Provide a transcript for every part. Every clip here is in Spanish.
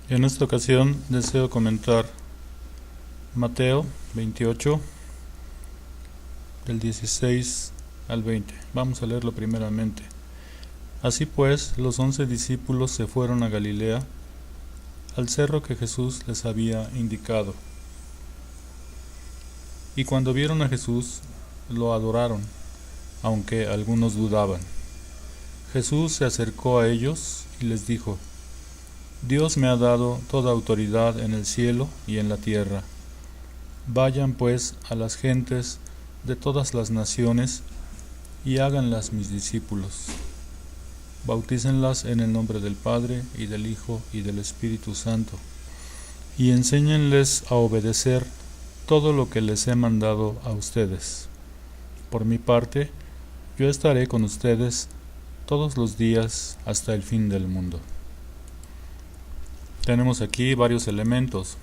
En esta ocasión deseo comentar Mateo 28, del 16 al 20. Vamos a leerlo primeramente. Así pues, los 11 discípulos se fueron a Galilea, al cerro que Jesús les había indicado. Y cuando vieron a Jesús, lo adoraron, aunque algunos dudaban. Jesús se acercó a ellos y les dijo: Dios me ha dado toda autoridad en el cielo y en la tierra. Vayan pues a las gentes de todas las naciones y háganlas mis discípulos. Bautícenlas en el nombre del Padre, y del Hijo, y del Espíritu Santo, y enséñenles a obedecer todo lo que les he mandado a ustedes. Por mi parte, yo estaré con ustedes todos los días hasta el fin del mundo. Tenemos aquí varios elementos.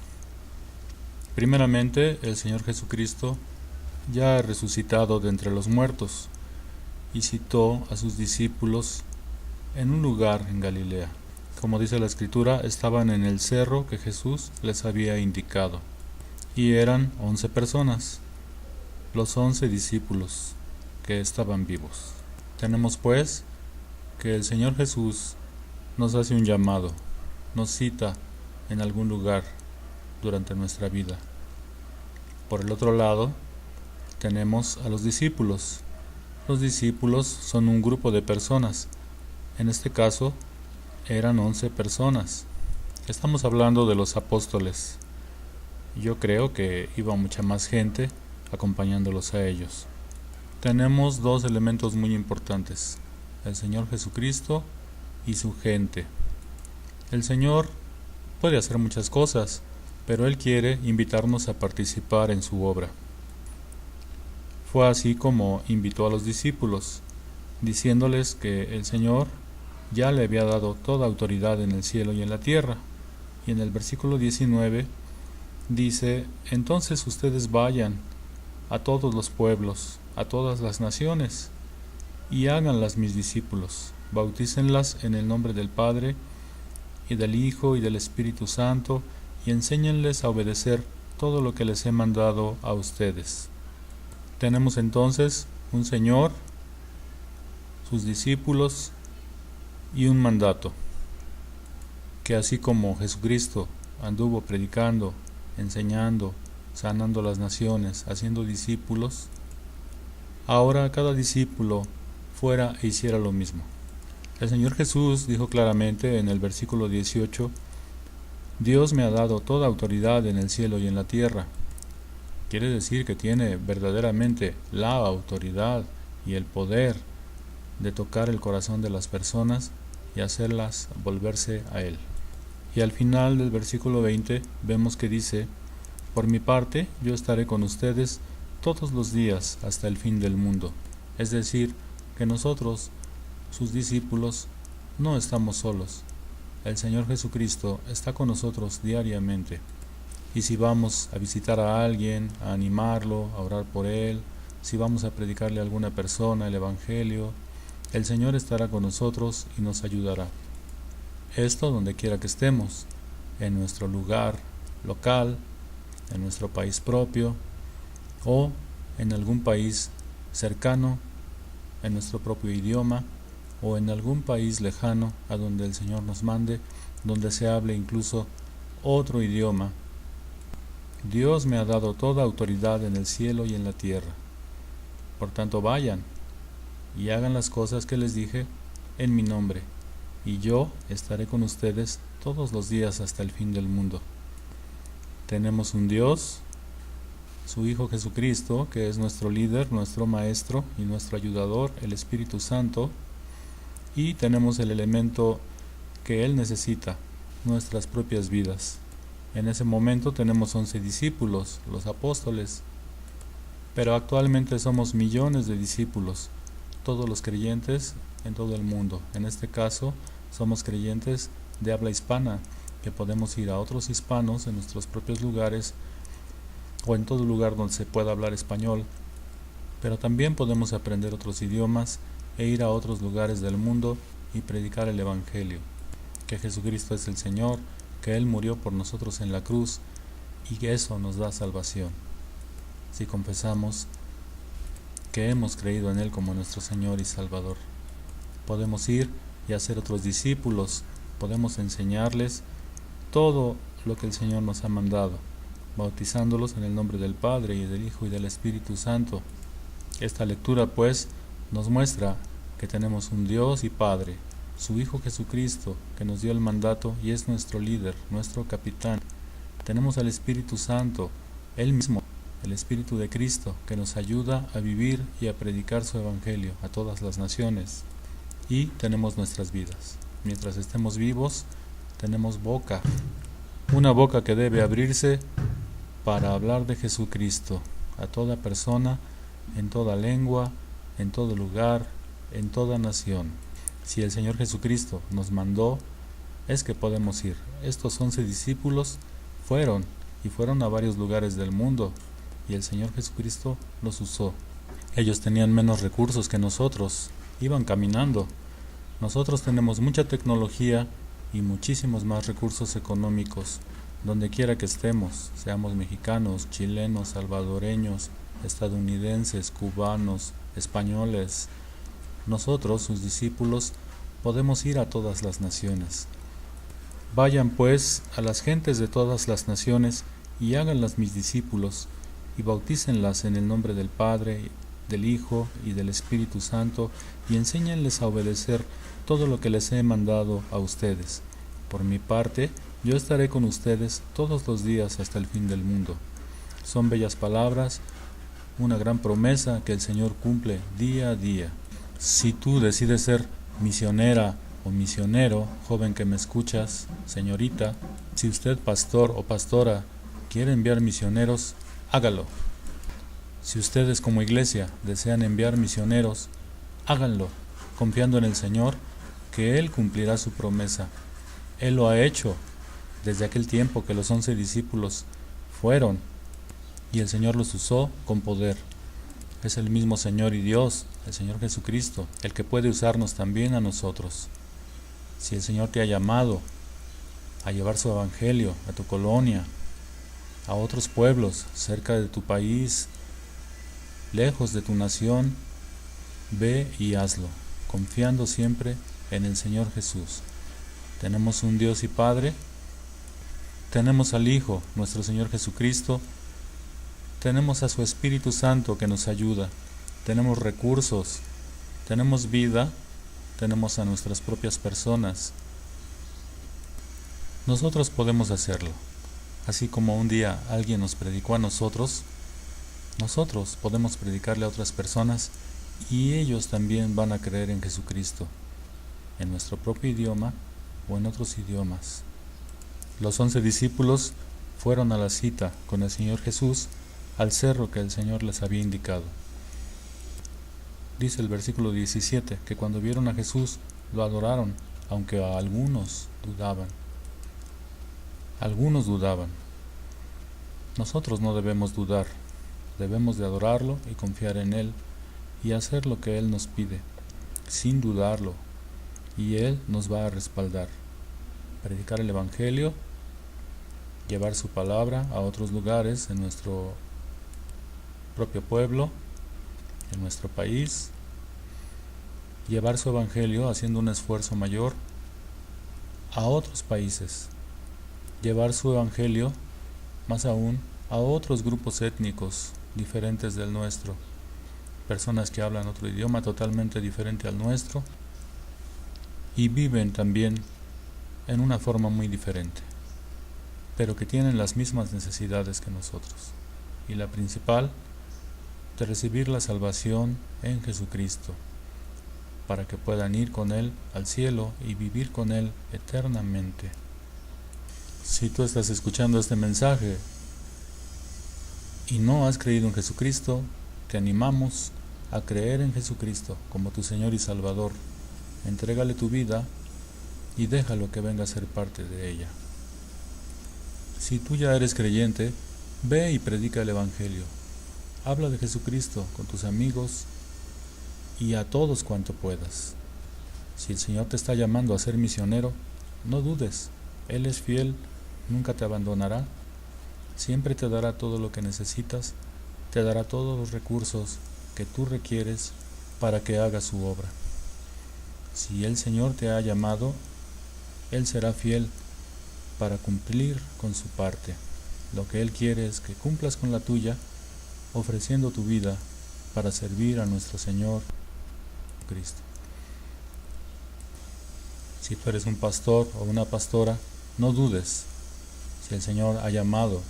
Primeramente, el Señor Jesucristo ya ha resucitado de entre los muertos y citó a sus discípulos en un lugar en Galilea. Como dice la Escritura, estaban en el cerro que Jesús les había indicado, y eran 11 personas, los 11 discípulos que estaban vivos. Tenemos pues que el Señor Jesús nos hace un llamado, nos cita en algún lugar durante nuestra vida. Por el otro lado, tenemos a los discípulos. Los discípulos son un grupo de personas. En este caso, eran 11 personas. Estamos hablando de los apóstoles. Yo creo que iba mucha más gente acompañándolos a ellos. Tenemos dos elementos muy importantes: el Señor Jesucristo y su gente. El Señor puede hacer muchas cosas, pero Él quiere invitarnos a participar en su obra. Fue así como invitó a los discípulos, diciéndoles que el Señor ya le había dado toda autoridad en el cielo y en la tierra. Y en el versículo 19 dice: entonces ustedes vayan a todos los pueblos, a todas las naciones, y háganlas mis discípulos, bautícenlas en el nombre del Padre, y del Hijo, y del Espíritu Santo, y enséñenles a obedecer todo lo que les he mandado a ustedes. Tenemos entonces un Señor, sus discípulos y un mandato, que así como Jesucristo anduvo predicando, enseñando, sanando las naciones, haciendo discípulos, ahora cada discípulo fuera e hiciera lo mismo. El Señor Jesús dijo claramente en el versículo 18: Dios me ha dado toda autoridad en el cielo y en la tierra. Quiere decir que tiene verdaderamente la autoridad y el poder de tocar el corazón de las personas y hacerlas volverse a Él. Y al final del versículo 20 vemos que dice: por mi parte, yo estaré con ustedes todos los días hasta el fin del mundo. Es decir, que nosotros, sus discípulos, no estamos solos. El Señor Jesucristo está con nosotros diariamente. Y si vamos a visitar a alguien, a animarlo, a orar por él, si vamos a predicarle a alguna persona el Evangelio, el Señor estará con nosotros y nos ayudará. Esto donde quiera que estemos, en nuestro lugar local, en nuestro país propio, o en algún país cercano, en nuestro propio idioma, o en algún país lejano a donde el Señor nos mande, donde se hable incluso otro idioma. Dios me ha dado toda autoridad en el cielo y en la tierra. Por tanto, vayan y hagan las cosas que les dije en mi nombre, y yo estaré con ustedes todos los días hasta el fin del mundo. Tenemos un Dios, su Hijo Jesucristo, que es nuestro líder, nuestro Maestro y nuestro ayudador, el Espíritu Santo, y tenemos el elemento que Él necesita, nuestras propias vidas. En ese momento tenemos 11 discípulos, los apóstoles, pero actualmente somos millones de discípulos, todos los creyentes en todo el mundo. En este caso, somos creyentes de habla hispana, que podemos ir a otros hispanos en nuestros propios lugares o en todo lugar donde se pueda hablar español, pero también podemos aprender otros idiomas e ir a otros lugares del mundo y predicar el Evangelio, que Jesucristo es el Señor, que Él murió por nosotros en la cruz y que eso nos da salvación. Si confesamos que hemos creído en Él como nuestro Señor y Salvador, podemos ir y hacer otros discípulos, podemos enseñarles todo lo que el Señor nos ha mandado, bautizándolos en el nombre del Padre y del Hijo y del Espíritu Santo. Esta lectura pues nos muestra que tenemos un Dios y Padre, su Hijo Jesucristo, que nos dio el mandato y es nuestro líder, nuestro capitán. Tenemos al Espíritu Santo, Él mismo, el Espíritu de Cristo, que nos ayuda a vivir y a predicar su Evangelio a todas las naciones. Y tenemos nuestras vidas. Mientras estemos vivos, tenemos boca, una boca que debe abrirse para hablar de Jesucristo a toda persona, en toda lengua, en todo lugar, en toda nación. Si el Señor Jesucristo nos mandó, es que podemos ir. Estos 11 discípulos fueron a varios lugares del mundo y el Señor Jesucristo los usó. Ellos tenían menos recursos que nosotros, iban caminando. Nosotros tenemos mucha tecnología y muchísimos más recursos económicos, donde quiera que estemos, seamos mexicanos, chilenos, salvadoreños, estadounidenses, cubanos, españoles. Nosotros, sus discípulos, podemos ir a todas las naciones. Vayan pues a las gentes de todas las naciones y háganlas mis discípulos, y bautícenlas en el nombre del Padre, del Hijo y del Espíritu Santo, y enséñenles a obedecer todo lo que les he mandado a ustedes. Por mi parte, yo estaré con ustedes todos los días hasta el fin del mundo. Son bellas palabras, una gran promesa que el Señor cumple día a día. Si tú decides ser misionera o misionero, joven que me escuchas, señorita, si usted, pastor o pastora, quiere enviar misioneros, hágalo. Si ustedes como iglesia desean enviar misioneros, háganlo, confiando en el Señor, que Él cumplirá su promesa. Él lo ha hecho desde aquel tiempo que los 11 discípulos fueron, y el Señor los usó con poder. Es el mismo Señor y Dios, el Señor Jesucristo, el que puede usarnos también a nosotros. Si el Señor te ha llamado a llevar su evangelio a tu colonia, a otros pueblos, cerca de tu país, lejos de tu nación, ve y hazlo, confiando siempre en el Señor Jesús. Tenemos un Dios y Padre, tenemos al Hijo, nuestro Señor Jesucristo, tenemos a su Espíritu Santo que nos ayuda, tenemos recursos, tenemos vida, tenemos a nuestras propias personas. Nosotros podemos hacerlo. Así como un día alguien nos predicó a nosotros podemos predicarle a otras personas y ellos también van a creer en Jesucristo, en nuestro propio idioma o en otros idiomas. Los 11 discípulos fueron a la cita con el Señor Jesús al cerro que el Señor les había indicado. Dice el versículo 17 que cuando vieron a Jesús lo adoraron, aunque algunos dudaban. Algunos dudaban. Nosotros no debemos dudar, debemos de adorarlo y confiar en Él y hacer lo que Él nos pide, sin dudarlo, y Él nos va a respaldar. Predicar el Evangelio, llevar su palabra a otros lugares en nuestro propio pueblo, en nuestro país, llevar su Evangelio haciendo un esfuerzo mayor a otros países, llevar su Evangelio más aún a otros grupos étnicos diferentes del nuestro, personas que hablan otro idioma totalmente diferente al nuestro y viven también en una forma muy diferente, pero que tienen las mismas necesidades que nosotros, y la principal, de recibir la salvación en Jesucristo, para que puedan ir con Él al cielo y vivir con Él eternamente. Si tú estás escuchando este mensaje y no has creído en Jesucristo, te animamos a creer en Jesucristo como tu Señor y Salvador. Entrégale tu vida y déjalo que venga a ser parte de ella. Si tú ya eres creyente, ve y predica el Evangelio. Habla de Jesucristo con tus amigos y a todos cuanto puedas. Si el Señor te está llamando a ser misionero, no dudes, Él es fiel nunca te abandonará, siempre te dará todo lo que necesitas, te dará todos los recursos que tú requieres para que hagas su obra. Si el Señor te ha llamado, Él será fiel para cumplir con su parte. Lo que Él quiere es que cumplas con la tuya, ofreciendo tu vida para servir a nuestro Señor Cristo. Si tú eres un pastor o una pastora, no dudes. Si el Señor ha llamado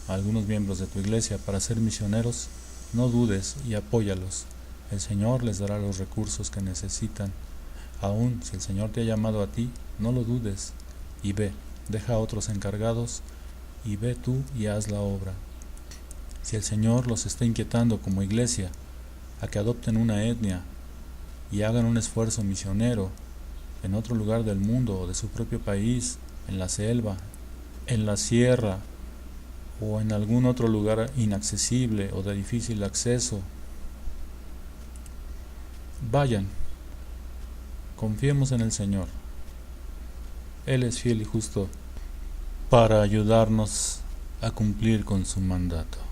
a algunos miembros de tu iglesia para ser misioneros, no dudes y apóyalos. El Señor les dará los recursos que necesitan. Aún si el Señor te ha llamado a ti, no lo dudes y ve, deja a otros encargados y ve tú y haz la obra. Si el Señor los está inquietando como iglesia a que adopten una etnia y hagan un esfuerzo misionero en otro lugar del mundo o de su propio país, en la selva, en la sierra o en algún otro lugar inaccesible o de difícil acceso, vayan, confiemos en el Señor. Él es fiel y justo para ayudarnos a cumplir con su mandato.